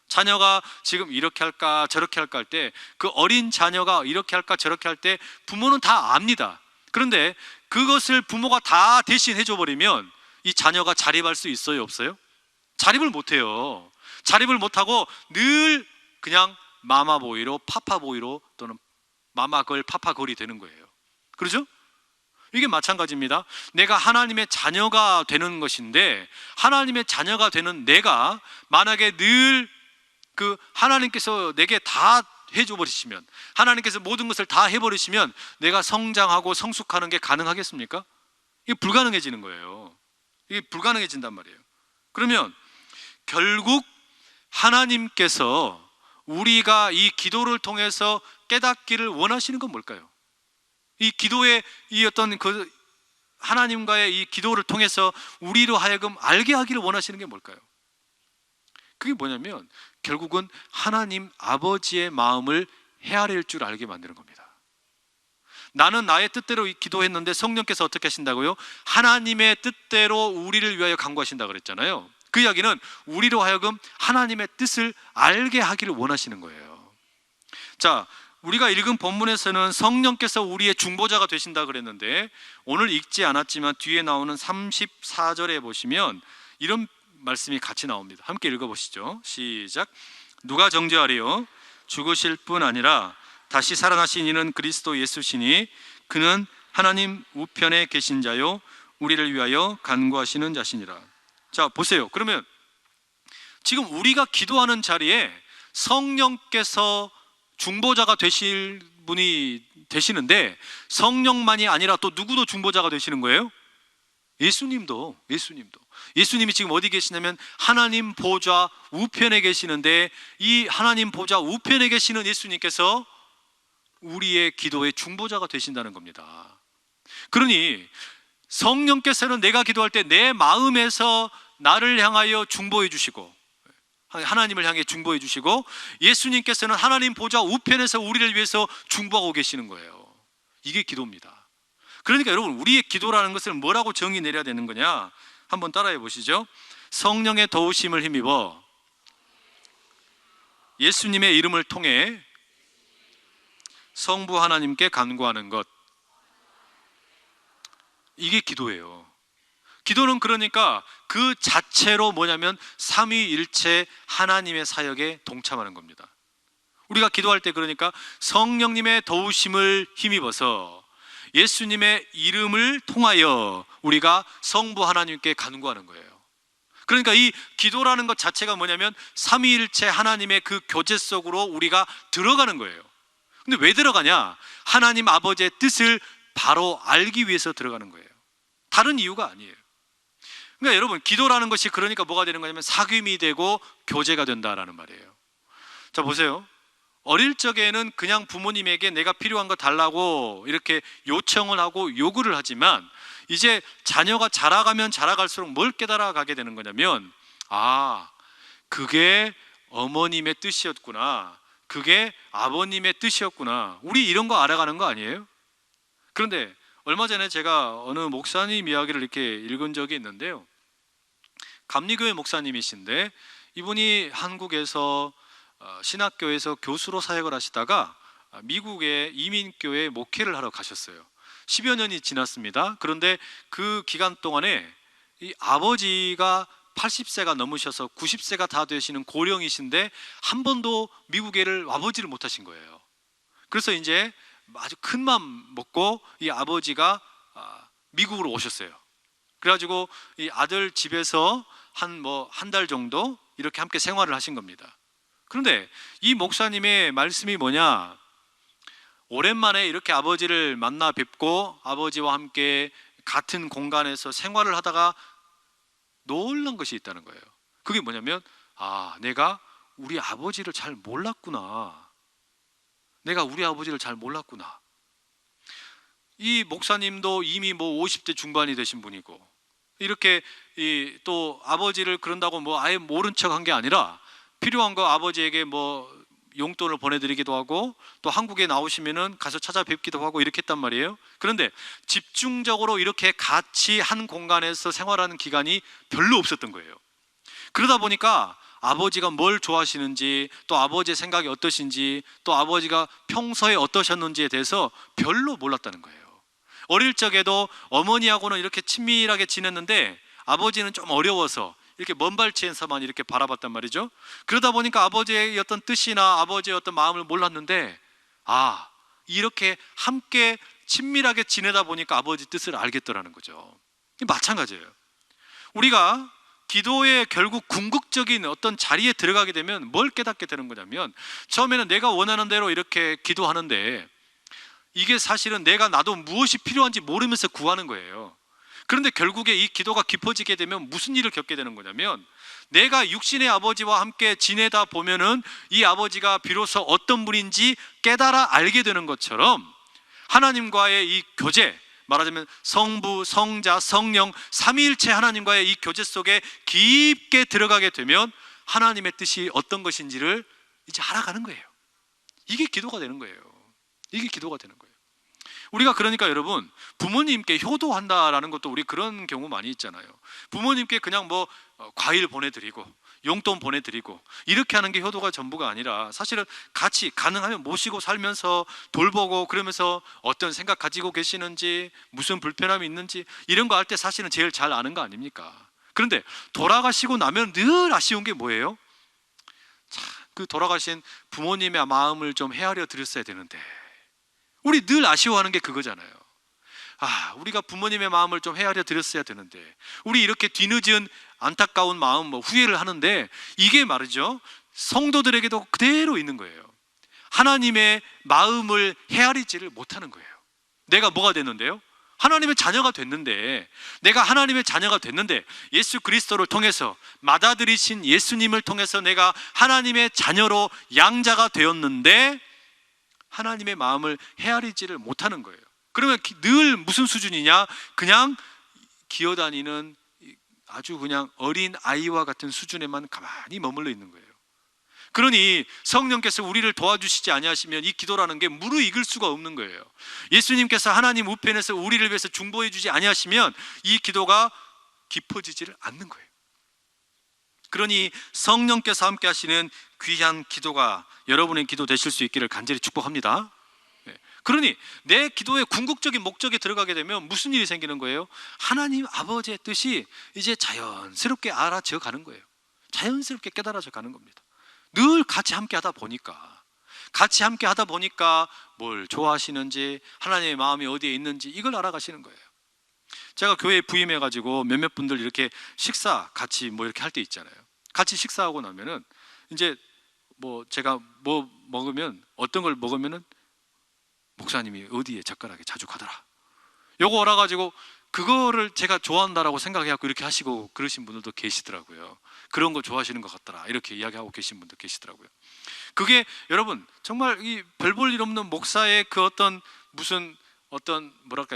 자녀가 지금 이렇게 할까 저렇게 할까 할 때, 그 어린 자녀가 이렇게 할까 저렇게 할 때 부모는 다 압니다. 그런데 그것을 부모가 다 대신 해줘 버리면 이 자녀가 자립할 수 있어요, 없어요? 자립을 못해요. 자립을 못하고 늘 그냥 마마보이로 파파보이로 또는 마마걸 파파걸이 되는 거예요. 그렇죠? 이게 마찬가지입니다. 내가 하나님의 자녀가 되는 것인데 하나님의 자녀가 되는 내가 만약에 늘 하나님께서 내게 다 해줘 버리시면, 하나님께서 모든 것을 다 해버리시면 내가 성장하고 성숙하는 게 가능하겠습니까? 이게 불가능해지는 거예요. 이게 불가능해진단 말이에요. 그러면 결국 하나님께서 우리가 이 기도를 통해서 깨닫기를 원하시는 건 뭘까요? 이 기도의 이 어떤 하나님과의 이 기도를 통해서 우리로 하여금 알게 하기를 원하시는 게 뭘까요? 그게 뭐냐면 결국은 하나님 아버지의 마음을 헤아릴 줄 알게 만드는 겁니다. 나는 나의 뜻대로 기도했는데 성령께서 어떻게 하신다고요? 하나님의 뜻대로 우리를 위하여 간구하신다 그랬잖아요. 그 이야기는 우리로 하여금 하나님의 뜻을 알게 하기를 원하시는 거예요. 자, 우리가 읽은 본문에서는 성령께서 우리의 중보자가 되신다 그랬는데 오늘 읽지 않았지만 뒤에 나오는 34절에 보시면 이런 말씀이 같이 나옵니다. 함께 읽어보시죠. 시작. 누가 정죄하리요? 죽으실 뿐 아니라 다시 살아나신 이는 그리스도 예수시니 그는 하나님 우편에 계신 자요 우리를 위하여 간구하시는 자시니라. 자, 보세요. 그러면 지금 우리가 기도하는 자리에 성령께서 중보자가 되실 분이 되시는데, 성령만이 아니라 또 누구도 중보자가 되시는 거예요? 예수님도. 예수님이 지금 어디 계시냐면 하나님 보좌 우편에 계시는데, 이 하나님 보좌 우편에 계시는 예수님께서 우리의 기도의 중보자가 되신다는 겁니다. 그러니 성령께서는 내가 기도할 때 내 마음에서 나를 향하여 중보해 주시고, 하나님을 향해 중보해 주시고, 예수님께서는 하나님 보좌 우편에서 우리를 위해서 중보하고 계시는 거예요. 이게 기도입니다. 그러니까 여러분, 우리의 기도라는 것을 뭐라고 정의 내려야 되는 거냐? 한번 따라해 보시죠. 성령의 도우심을 힘입어 예수님의 이름을 통해 성부 하나님께 간구하는 것. 이게 기도예요. 기도는 그러니까 그 자체로 뭐냐면 삼위일체 하나님의 사역에 동참하는 겁니다. 우리가 기도할 때 그러니까 성령님의 도우심을 힘입어서 예수님의 이름을 통하여 우리가 성부 하나님께 간구하는 거예요. 그러니까 이 기도라는 것 자체가 뭐냐면 삼위일체 하나님의 그 교제 속으로 우리가 들어가는 거예요. 근데 왜 들어가냐? 하나님 아버지의 뜻을 바로 알기 위해서 들어가는 거예요. 다른 이유가 아니에요. 그러니까 여러분, 기도라는 것이 그러니까 뭐가 되는 거냐면 사귐이 되고 교제가 된다라는 말이에요. 자, 보세요. 어릴 적에는 그냥 부모님에게 내가 필요한 거 달라고 이렇게 요청을 하고 요구를 하지만, 이제 자녀가 자라가면 자라갈수록 뭘 깨달아가게 되는 거냐면, 아, 그게 어머님의 뜻이었구나, 그게 아버님의 뜻이었구나. 우리 이런 거 알아가는 거 아니에요? 그런데 얼마 전에 제가 어느 목사님 이야기를 이렇게 읽은 적이 있는데요. 감리교회 목사님이신데, 이분이 한국에서 신학교에서 교수로 사역을 하시다가 미국의 이민교회 목회를 하러 가셨어요. 10여 년이 지났습니다. 그런데 그 기간 동안에 이 아버지가 80세가 넘으셔서 90세가 다 되시는 고령이신데 한 번도 미국에를 와보지를 못하신 거예요. 그래서 이제 아주 큰 맘 먹고 이 아버지가 미국으로 오셨어요. 그래가지고 이 아들 집에서 한 달 정도 이렇게 함께 생활을 하신 겁니다. 그런데 이 목사님의 말씀이 뭐냐? 오랜만에 이렇게 아버지를 만나 뵙고 아버지와 함께 같은 공간에서 생활을 하다가 놀란 것이 있다는 거예요. 그게 뭐냐면, 아, 내가 우리 아버지를 잘 몰랐구나. 내가 우리 아버지를 잘 몰랐구나. 이 목사님도 이미 50대 중반이 되신 분이고, 이렇게 또 아버지를 그런다고 아예 모른 척 한 게 아니라 필요한 거 아버지에게 용돈을 보내드리기도 하고, 또 한국에 나오시면은 가서 찾아뵙기도 하고 이렇게 했단 말이에요. 그런데 집중적으로 이렇게 같이 한 공간에서 생활하는 기간이 별로 없었던 거예요. 그러다 보니까 아버지가 뭘 좋아하시는지, 또 아버지의 생각이 어떠신지, 또 아버지가 평소에 어떠셨는지에 대해서 별로 몰랐다는 거예요. 어릴 적에도 어머니하고는 이렇게 친밀하게 지냈는데 아버지는 좀 어려워서 이렇게 먼 발치에서만 이렇게 바라봤단 말이죠. 그러다 보니까 아버지의 어떤 뜻이나 아버지의 어떤 마음을 몰랐는데, 아, 이렇게 함께 친밀하게 지내다 보니까 아버지 뜻을 알겠더라는 거죠. 마찬가지예요. 우리가 기도에 결국 궁극적인 어떤 자리에 들어가게 되면 뭘 깨닫게 되는 거냐면, 처음에는 내가 원하는 대로 이렇게 기도하는데 이게 사실은 나도 무엇이 필요한지 모르면서 구하는 거예요. 그런데 결국에 이 기도가 깊어지게 되면 무슨 일을 겪게 되는 거냐면, 내가 육신의 아버지와 함께 지내다 보면은 이 아버지가 비로소 어떤 분인지 깨달아 알게 되는 것처럼 하나님과의 이 교제, 말하자면 성부, 성자, 성령 삼위일체 하나님과의 이 교제 속에 깊게 들어가게 되면 하나님의 뜻이 어떤 것인지를 이제 알아가는 거예요. 이게 기도가 되는 거예요. 이게 기도가 되는 거예요. 우리가 그러니까 여러분, 부모님께 효도한다라는 것도 우리 그런 경우 많이 있잖아요. 부모님께 그냥 과일 보내드리고 용돈 보내드리고 이렇게 하는 게 효도가 전부가 아니라, 사실은 같이 가능하면 모시고 살면서 돌보고, 그러면서 어떤 생각 가지고 계시는지, 무슨 불편함이 있는지 이런 거 할 때 사실은 제일 잘 아는 거 아닙니까? 그런데 돌아가시고 나면 늘 아쉬운 게 뭐예요? 참, 그 돌아가신 부모님의 마음을 좀 헤아려 드렸어야 되는데, 우리 늘 아쉬워하는 게 그거잖아요. 우리가 부모님의 마음을 좀 헤아려 드렸어야 되는데, 우리 이렇게 뒤늦은 안타까운 마음, 후회를 하는데, 이게 말이죠, 성도들에게도 그대로 있는 거예요. 하나님의 마음을 헤아리지를 못하는 거예요. 내가 뭐가 됐는데요? 하나님의 자녀가 됐는데, 내가 하나님의 자녀가 됐는데, 예수 그리스도를 통해서, 맏아들이신 예수님을 통해서 내가 하나님의 자녀로 양자가 되었는데 하나님의 마음을 헤아리지를 못하는 거예요. 그러면 늘 무슨 수준이냐? 그냥 기어다니는 아주 그냥 어린 아이와 같은 수준에만 가만히 머물러 있는 거예요. 그러니 성령께서 우리를 도와주시지 아니하시면 이 기도라는 게 무르익을 수가 없는 거예요. 예수님께서 하나님 우편에서 우리를 위해서 중보해 주지 아니하시면 이 기도가 깊어지지를 않는 거예요. 그러니 성령께서 함께 하시는 귀한 기도가 여러분의 기도 되실 수 있기를 간절히 축복합니다. 그러니 내 기도의 궁극적인 목적에 들어가게 되면 무슨 일이 생기는 거예요? 하나님 아버지의 뜻이 이제 자연스럽게 알아져 가는 거예요. 자연스럽게 깨달아져 가는 겁니다. 늘 같이 함께 하다 보니까 뭘 좋아하시는지, 하나님의 마음이 어디에 있는지 이걸 알아가시는 거예요. 제가 교회에 부임해가지고 몇몇 분들 이렇게 식사 같이 이렇게 할 때 있잖아요. 같이 식사하고 나면은 이제 제가 먹으면, 어떤 걸 먹으면은 목사님이 어디에 젓가락에 자주 가더라, 요거 알아가지고 그거를 제가 좋아한다라고 생각해갖고 이렇게 하시고 그러신 분들도 계시더라고요. 그런 거 좋아하시는 것 같더라, 이렇게 이야기하고 계신 분도 계시더라고요. 그게 여러분 정말 이 별 볼 일 없는 목사의 그 어떤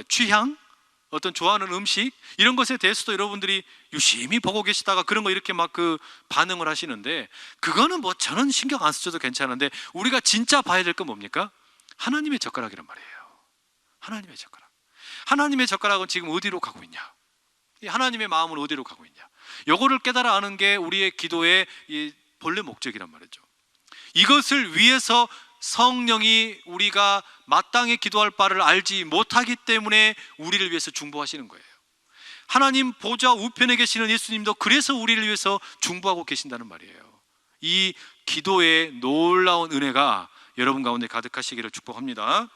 취향, 어떤 좋아하는 음식, 이런 것에 대해서도 여러분들이 유심히 보고 계시다가 그런 거 이렇게 막 반응을 하시는데, 그거는 저는 신경 안 써도 괜찮은데, 우리가 진짜 봐야 될 건 뭡니까? 하나님의 젓가락이란 말이에요. 하나님의 젓가락. 하나님의 젓가락은 지금 어디로 가고 있냐? 하나님의 마음은 어디로 가고 있냐? 요거를 깨달아 아는 게 우리의 기도의 본래 목적이란 말이죠. 이것을 위해서 성령이 우리가 마땅히 기도할 바를 알지 못하기 때문에 우리를 위해서 중보하시는 거예요. 하나님 보좌 우편에 계시는 예수님도 그래서 우리를 위해서 중보하고 계신다는 말이에요. 이 기도의 놀라운 은혜가 여러분 가운데 가득하시기를 축복합니다.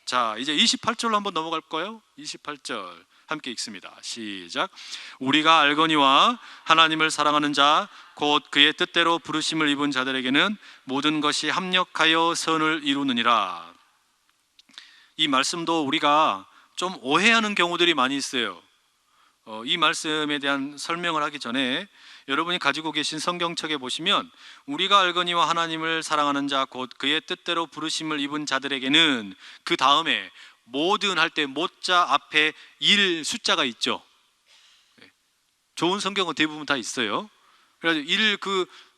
자, 이제 28절로 한번 넘어갈까요? 28절 함께 읽습니다. 시작. 우리가 알거니와 하나님을 사랑하는 자 곧 그의 뜻대로 부르심을 입은 자들에게는 모든 것이 합력하여 선을 이루느니라. 이 말씀도 우리가 좀 오해하는 경우들이 많이 있어요. 이 말씀에 대한 설명을 하기 전에 여러분이 가지고 계신 성경책에 보시면, 우리가 알거니와 하나님을 사랑하는 자 곧 그의 뜻대로 부르심을 입은 자들에게는, 그 다음에 모든 할 때 모자 앞에 일 숫자가 있죠. 좋은 성경은 대부분 다 있어요. 그래서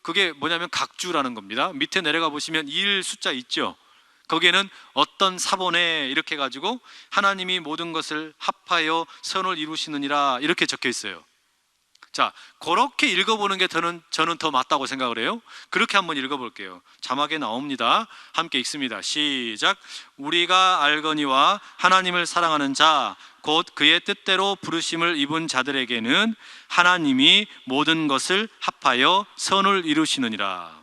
그게 뭐냐면 각주라는 겁니다. 밑에 내려가 보시면 일 숫자 있죠. 거기에는 어떤 사본에 이렇게 해가지고 하나님이 모든 것을 합하여 선을 이루시느니라 이렇게 적혀 있어요. 자, 그렇게 읽어보는 게 저는 더 맞다고 생각을 해요. 그렇게 한번 읽어볼게요. 자막에 나옵니다. 함께 읽습니다. 시작. 우리가 알거니와 하나님을 사랑하는 자 곧 그의 뜻대로 부르심을 입은 자들에게는 하나님이 모든 것을 합하여 선을 이루시느니라.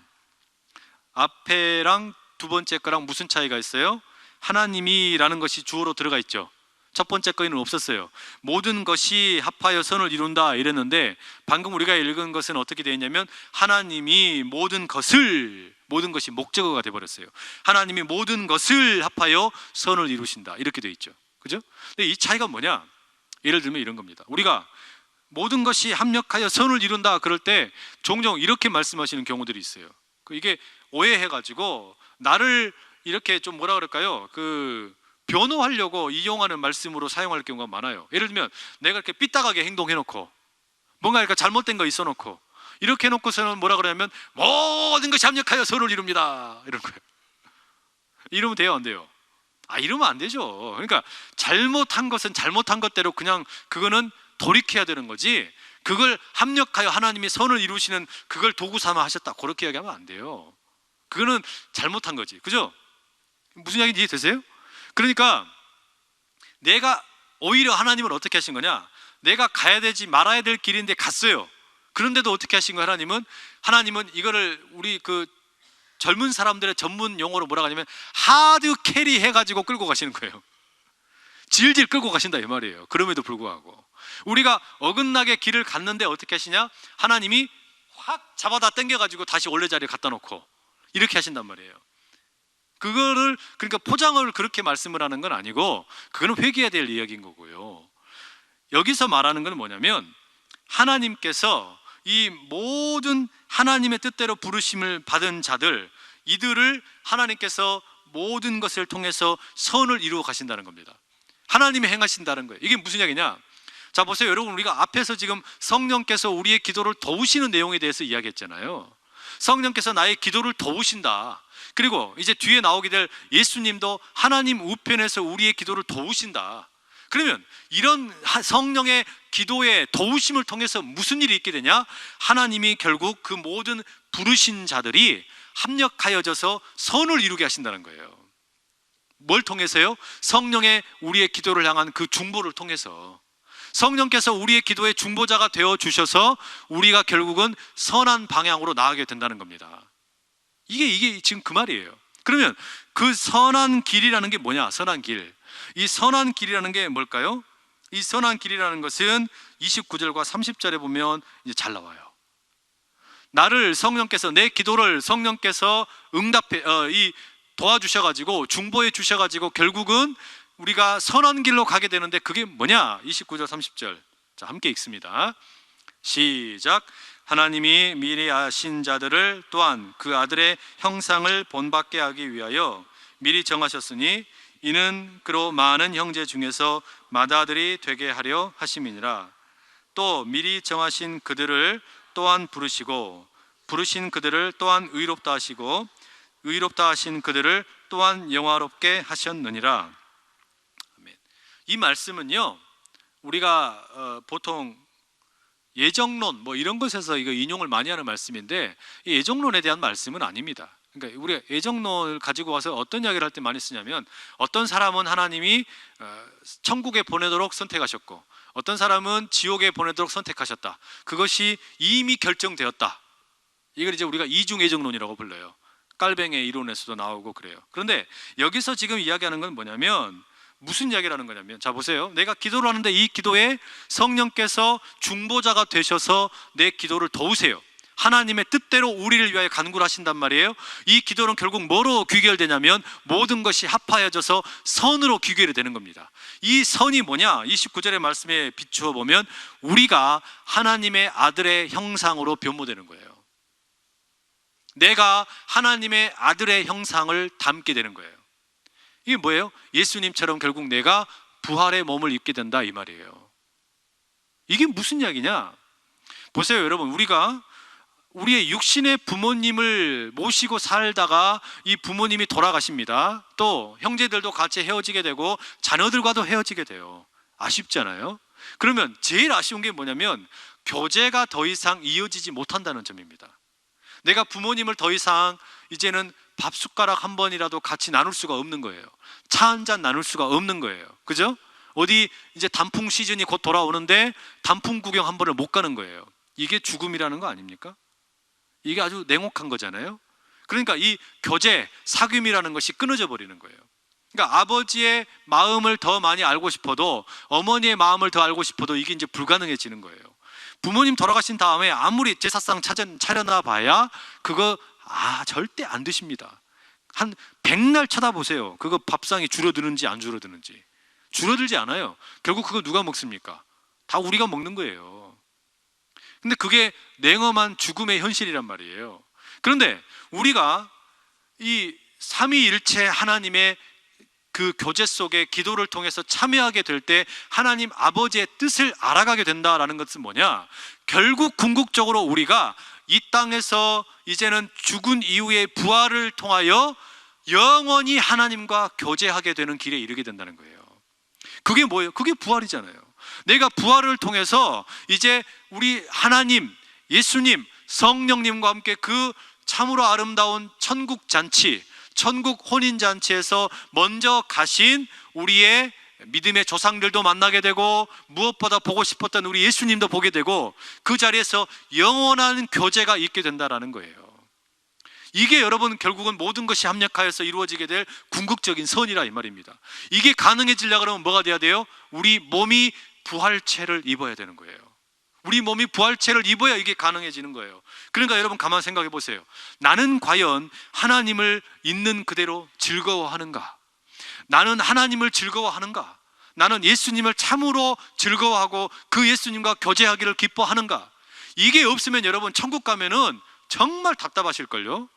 앞에랑 두 번째 거랑 무슨 차이가 있어요? 하나님이라는 것이 주어로 들어가 있죠. 첫 번째 거에는 없었어요. 모든 것이 합하여 선을 이룬다 이랬는데, 방금 우리가 읽은 것은 어떻게 되어 있냐면 하나님이 모든 것이 목적어가 되어버렸어요. 하나님이 모든 것을 합하여 선을 이루신다 이렇게 되어 있죠. 그죠? 근데 이 차이가 뭐냐? 예를 들면 이런 겁니다. 우리가 모든 것이 합력하여 선을 이룬다 그럴 때 종종 이렇게 말씀하시는 경우들이 있어요. 이게 오해해가지고 나를 이렇게 좀 뭐라 그럴까요? 변호하려고 이용하는 말씀으로 사용할 경우가 많아요. 예를 들면 내가 이렇게 삐딱하게 행동해놓고 뭔가 이렇게 잘못된 거 있어놓고 이렇게 해놓고서는 뭐라 그러냐면 모든 것이 합력하여 선을 이룹니다 이런 거예요. 이러면 돼요, 안 돼요? 이러면 안 되죠. 그러니까 잘못한 것은 잘못한 것대로 그냥 그거는 돌이켜야 되는 거지, 그걸 합력하여 하나님이 선을 이루시는 그걸 도구 삼아 하셨다 그렇게 이야기하면 안 돼요. 그거는 잘못한 거지. 그죠? 무슨 이야기인지 이해되세요? 그러니까 내가 오히려 하나님은 어떻게 하신 거냐? 내가 가야 되지 말아야 될 길인데 갔어요. 그런데도 어떻게 하신 거예요? 하나님은 이거를 우리 젊은 사람들의 전문 용어로 뭐라고 하냐면 하드 캐리 해가지고 끌고 가시는 거예요. 질질 끌고 가신다 이 말이에요. 그럼에도 불구하고 우리가 어긋나게 길을 갔는데 어떻게 하시냐? 하나님이 확 잡아다 당겨가지고 다시 원래 자리에 갖다 놓고 이렇게 하신단 말이에요. 그거를 그러니까 포장을 그렇게 말씀을 하는 건 아니고 그거는 회개해야 될 이야기인 거고요. 여기서 말하는 건 뭐냐면 하나님께서 이 모든 하나님의 뜻대로 부르심을 받은 자들, 이들을 하나님께서 모든 것을 통해서 선을 이루어 가신다는 겁니다. 하나님이 행하신다는 거예요. 이게 무슨 이야기냐? 자 보세요 여러분, 우리가 앞에서 지금 성령께서 우리의 기도를 도우시는 내용에 대해서 이야기했잖아요. 성령께서 나의 기도를 도우신다. 그리고 이제 뒤에 나오게 될 예수님도 하나님 우편에서 우리의 기도를 도우신다. 그러면 이런 성령의 기도의 도우심을 통해서 무슨 일이 있게 되냐? 하나님이 결국 그 모든 부르신 자들이 합력하여져서 선을 이루게 하신다는 거예요. 뭘 통해서요? 성령의 우리의 기도를 향한 그 중보를 통해서 성령께서 우리의 기도의 중보자가 되어 주셔서 우리가 결국은 선한 방향으로 나아가게 된다는 겁니다. 이게 지금 그 말이에요. 그러면 그 선한 길이라는 게 뭐냐? 선한 길. 이 선한 길이라는 게 뭘까요? 이 선한 길이라는 것은 29절과 30절에 보면 이제 잘 나와요. 나를 성령께서, 내 기도를 성령께서 도와주셔가지고 중보해 주셔가지고 결국은 우리가 선한 길로 가게 되는데 그게 뭐냐? 29절 30절 자 함께 읽습니다. 시작. 하나님이 미리 아신 자들을 또한 그 아들의 형상을 본받게 하기 위하여 미리 정하셨으니 이는 그로 많은 형제 중에서 맏아들이 되게 하려 하심이니라. 또 미리 정하신 그들을 또한 부르시고 부르신 그들을 또한 의롭다 하시고 의롭다 하신 그들을 또한 영화롭게 하셨느니라. 이 말씀은요 우리가 보통 예정론 뭐 이런 것에서 이거 인용을 많이 하는 말씀인데 이 예정론에 대한 말씀은 아닙니다. 그러니까 우리가 예정론을 가지고 와서 어떤 이야기를 할 때 많이 쓰냐면 어떤 사람은 하나님이 천국에 보내도록 선택하셨고 어떤 사람은 지옥에 보내도록 선택하셨다. 그것이 이미 결정되었다. 이걸 이제 우리가 이중예정론이라고 불러요. 깔뱅의 이론에서도 나오고 그래요. 그런데 여기서 지금 이야기하는 건 뭐냐면 무슨 이야기를 하는 거냐면 자 보세요. 내가 기도를 하는데 이 기도에 성령께서 중보자가 되셔서 내 기도를 도우세요. 하나님의 뜻대로 우리를 위하여 간구를 하신단 말이에요. 이 기도는 결국 뭐로 귀결되냐면 모든 것이 합하여져서 선으로 귀결이 되는 겁니다. 이 선이 뭐냐? 29절의 말씀에 비추어 보면 우리가 하나님의 아들의 형상으로 변모되는 거예요. 내가 하나님의 아들의 형상을 담게 되는 거예요. 이게 뭐예요? 예수님처럼 결국 내가 부활의 몸을 입게 된다 이 말이에요. 이게 무슨 이야기냐? 보세요 여러분, 우리가 우리의 육신의 부모님을 모시고 살다가 이 부모님이 돌아가십니다. 또 형제들도 같이 헤어지게 되고 자녀들과도 헤어지게 돼요. 아쉽잖아요. 그러면 제일 아쉬운 게 뭐냐면 교제가 더 이상 이어지지 못한다는 점입니다. 내가 부모님을 더 이상 이제는 밥 숟가락 한 번이라도 같이 나눌 수가 없는 거예요. 차 한 잔 나눌 수가 없는 거예요. 그죠? 어디 이제 단풍 시즌이 곧 돌아오는데 단풍 구경 한 번을 못 가는 거예요. 이게 죽음이라는 거 아닙니까? 이게 아주 냉혹한 거잖아요. 그러니까 이 교제, 사귐이라는 것이 끊어져 버리는 거예요. 그러니까 아버지의 마음을 더 많이 알고 싶어도 어머니의 마음을 더 알고 싶어도 이게 이제 불가능해지는 거예요. 부모님 돌아가신 다음에 아무리 제사상 차려놔 봐야 그거 절대 안 드십니다. 한 100날 쳐다보세요. 그거 밥상이 줄어드는지 안 줄어드는지. 줄어들지 않아요. 결국 그거 누가 먹습니까? 다 우리가 먹는 거예요. 근데 그게 냉엄한 죽음의 현실이란 말이에요. 그런데 우리가 이 삼위일체 하나님의 그 교제 속에 기도를 통해서 참여하게 될 때 하나님 아버지의 뜻을 알아가게 된다라는 것은 뭐냐? 결국 궁극적으로 우리가 이 땅에서 이제는 죽은 이후의 부활을 통하여 영원히 하나님과 교제하게 되는 길에 이르게 된다는 거예요. 그게 뭐예요? 그게 부활이잖아요. 내가 부활을 통해서 이제 우리 하나님, 예수님, 성령님과 함께 그 참으로 아름다운 천국 잔치, 천국 혼인 잔치에서 먼저 가신 우리의 믿음의 조상들도 만나게 되고 무엇보다 보고 싶었던 우리 예수님도 보게 되고 그 자리에서 영원한 교제가 있게 된다라는 거예요. 이게 여러분 결국은 모든 것이 합력하여서 이루어지게 될 궁극적인 선이라 이 말입니다. 이게 가능해지려고 하면 뭐가 돼야 돼요? 우리 몸이 부활체를 입어야 되는 거예요. 우리 몸이 부활체를 입어야 이게 가능해지는 거예요. 그러니까 여러분 가만 생각해 보세요. 나는 과연 하나님을 있는 그대로 즐거워하는가? 나는 하나님을 즐거워하는가? 나는 예수님을 참으로 즐거워하고 그 예수님과 교제하기를 기뻐하는가? 이게 없으면 여러분 천국 가면은 정말 답답하실걸요?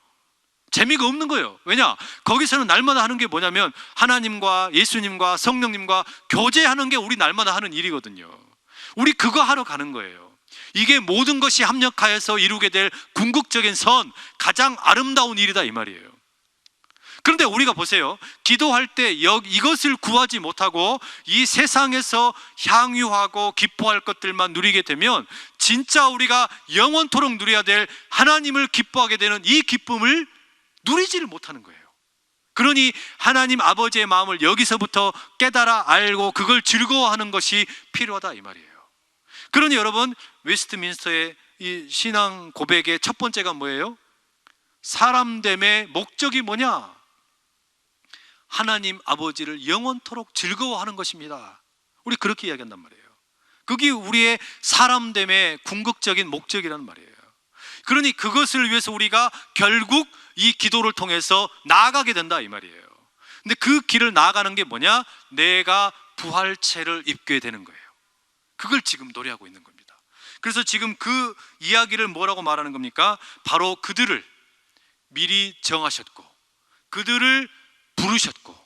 재미가 없는 거예요. 왜냐? 거기서는 날마다 하는 게 뭐냐면 하나님과 예수님과 성령님과 교제하는 게 우리 날마다 하는 일이거든요. 우리 그거 하러 가는 거예요. 이게 모든 것이 합력하여서 이루게 될 궁극적인 선, 가장 아름다운 일이다 이 말이에요. 그런데 우리가 보세요. 기도할 때 이것을 구하지 못하고 이 세상에서 향유하고 기뻐할 것들만 누리게 되면 진짜 우리가 영원토록 누려야 될 하나님을 기뻐하게 되는 이 기쁨을 누리지를 못하는 거예요. 그러니 하나님 아버지의 마음을 여기서부터 깨달아 알고 그걸 즐거워하는 것이 필요하다 이 말이에요. 그러니 여러분 웨스트민스터의 이 신앙 고백의 첫 번째가 뭐예요? 사람됨의 목적이 뭐냐? 하나님 아버지를 영원토록 즐거워하는 것입니다. 우리 그렇게 이야기한단 말이에요. 그게 우리의 사람됨의 궁극적인 목적이라는 말이에요. 그러니 그것을 위해서 우리가 결국 이 기도를 통해서 나아가게 된다 이 말이에요. 근데 그 길을 나아가는 게 뭐냐? 내가 부활체를 입게 되는 거예요. 그걸 지금 노래하고 있는 겁니다. 그래서 지금 그 이야기를 뭐라고 말하는 겁니까? 바로 그들을 미리 정하셨고 그들을 부르셨고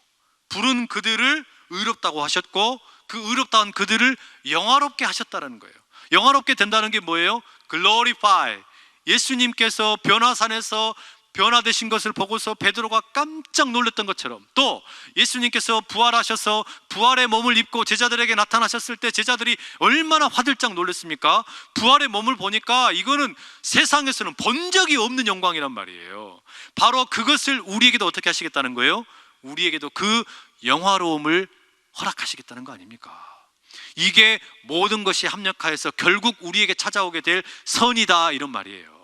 부른 그들을 의롭다고 하셨고 그 의롭다는 그들을 영화롭게 하셨다는 거예요. 영화롭게 된다는 게 뭐예요? glorify. 예수님께서 변화산에서 변화되신 것을 보고서 베드로가 깜짝 놀랐던 것처럼 또 예수님께서 부활하셔서 부활의 몸을 입고 제자들에게 나타나셨을 때 제자들이 얼마나 화들짝 놀랐습니까? 부활의 몸을 보니까 이거는 세상에서는 본 적이 없는 영광이란 말이에요. 바로 그것을 우리에게도 어떻게 하시겠다는 거예요? 우리에게도 그 영화로움을 허락하시겠다는 거 아닙니까? 이게 모든 것이 합력하여서 결국 우리에게 찾아오게 될 선이다 이런 말이에요.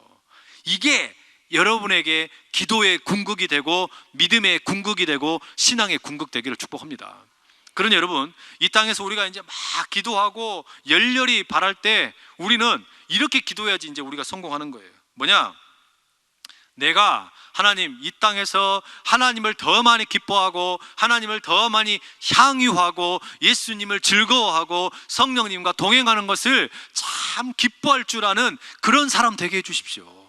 이게 여러분에게 기도의 궁극이 되고 믿음의 궁극이 되고 신앙의 궁극 되기를 축복합니다. 그러니 여러분 이 땅에서 우리가 이제 막 기도하고 열렬히 바랄 때 우리는 이렇게 기도해야지 이제 우리가 성공하는 거예요. 뭐냐? 내가 하나님 이 땅에서 하나님을 더 많이 기뻐하고 하나님을 더 많이 향유하고 예수님을 즐거워하고 성령님과 동행하는 것을 참 기뻐할 줄 아는 그런 사람 되게 해주십시오.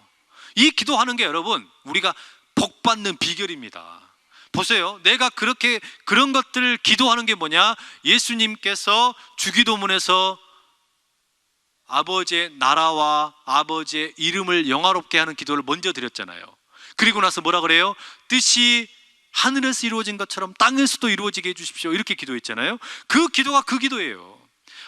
이 기도하는 게 여러분 우리가 복받는 비결입니다. 보세요. 내가 그렇게 그런 것들을 기도하는 게 뭐냐? 예수님께서 주기도문에서 아버지의 나라와 아버지의 이름을 영화롭게 하는 기도를 먼저 드렸잖아요. 그리고 나서 뭐라 그래요? 뜻이 하늘에서 이루어진 것처럼 땅에서도 이루어지게 해주십시오 이렇게 기도했잖아요. 그 기도가 그 기도예요.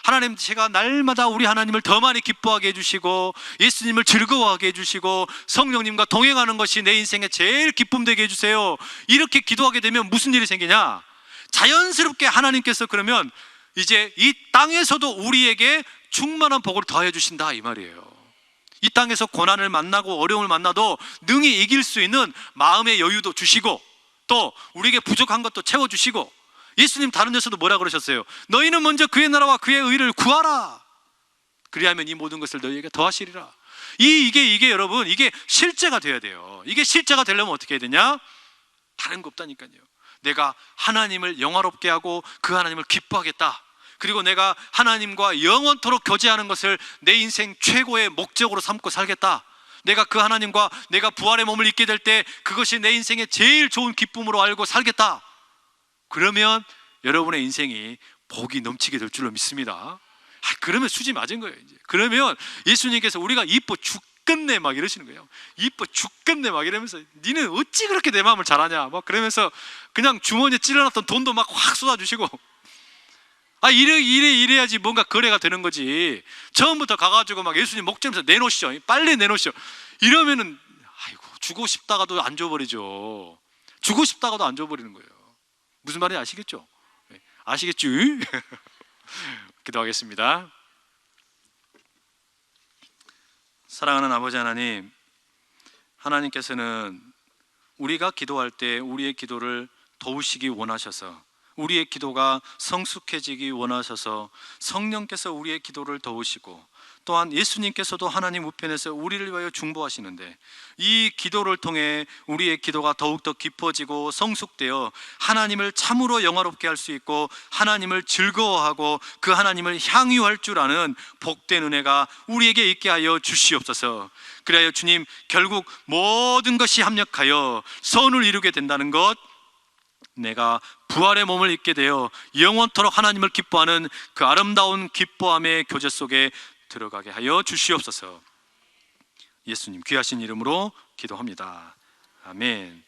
하나님 제가 날마다 우리 하나님을 더 많이 기뻐하게 해주시고 예수님을 즐거워하게 해주시고 성령님과 동행하는 것이 내 인생에 제일 기쁨 되게 해주세요. 이렇게 기도하게 되면 무슨 일이 생기냐? 자연스럽게 하나님께서 그러면 이제 이 땅에서도 우리에게 충만한 복을 더해 주신다 이 말이에요. 이 땅에서 고난을 만나고 어려움을 만나도 능히 이길 수 있는 마음의 여유도 주시고 또 우리에게 부족한 것도 채워주시고 예수님 다른 데서도 뭐라 그러셨어요? 너희는 먼저 그의 나라와 그의 의를 구하라. 그리하면 이 모든 것을 너희에게 더하시리라. 이게 여러분 이게 실제가 돼야 돼요. 이게 실제가 되려면 어떻게 해야 되냐? 다른 거 없다니까요. 내가 하나님을 영화롭게 하고 그 하나님을 기뻐하겠다. 그리고 내가 하나님과 영원토록 교제하는 것을 내 인생 최고의 목적으로 삼고 살겠다. 내가 그 하나님과 내가 부활의 몸을 입게 될 때 그것이 내 인생의 제일 좋은 기쁨으로 알고 살겠다. 그러면 여러분의 인생이 복이 넘치게 될 줄로 믿습니다. 그러면 수지 맞은 거예요. 이제. 그러면 예수님께서 우리가 이뻐 죽겠네 막 이러시는 거예요. 이뻐 죽겠네 막 이러면서 니는 어찌 그렇게 내 마음을 잘하냐 막 그러면서 그냥 주머니에 찔러놨던 돈도 막 확 쏟아주시고 이래야지 뭔가 거래가 되는 거지. 처음부터 가가지고 막 예수님 목전에서 내놓으시죠. 빨리 내놓으시죠. 이러면은 아이고 주고 싶다가도 안 줘버리죠. 주고 싶다가도 안 줘버리는 거예요. 무슨 말인지 아시겠죠? 아시겠죠? 기도하겠습니다. 사랑하는 아버지 하나님, 하나님께서는 우리가 기도할 때 우리의 기도를 도우시기 원하셔서, 우리의 기도가 성숙해지기 원하셔서 성령께서 우리의 기도를 도우시고, 또한 예수님께서도 하나님 우편에서 우리를 위하여 중보하시는데, 이 기도를 통해 우리의 기도가 더욱더 깊어지고 성숙되어 하나님을 참으로 영화롭게 할 수 있고 하나님을 즐거워하고 그 하나님을 향유할 줄 아는 복된 은혜가 우리에게 있게 하여 주시옵소서. 그래야 주님, 결국 모든 것이 합력하여 선을 이루게 된다는 것, 내가 부활의 몸을 입게 되어 영원토록 하나님을 기뻐하는 그 아름다운 기뻐함의 교제 속에 들어가게 하여 주시옵소서. 예수님 귀하신 이름으로 기도합니다. 아멘.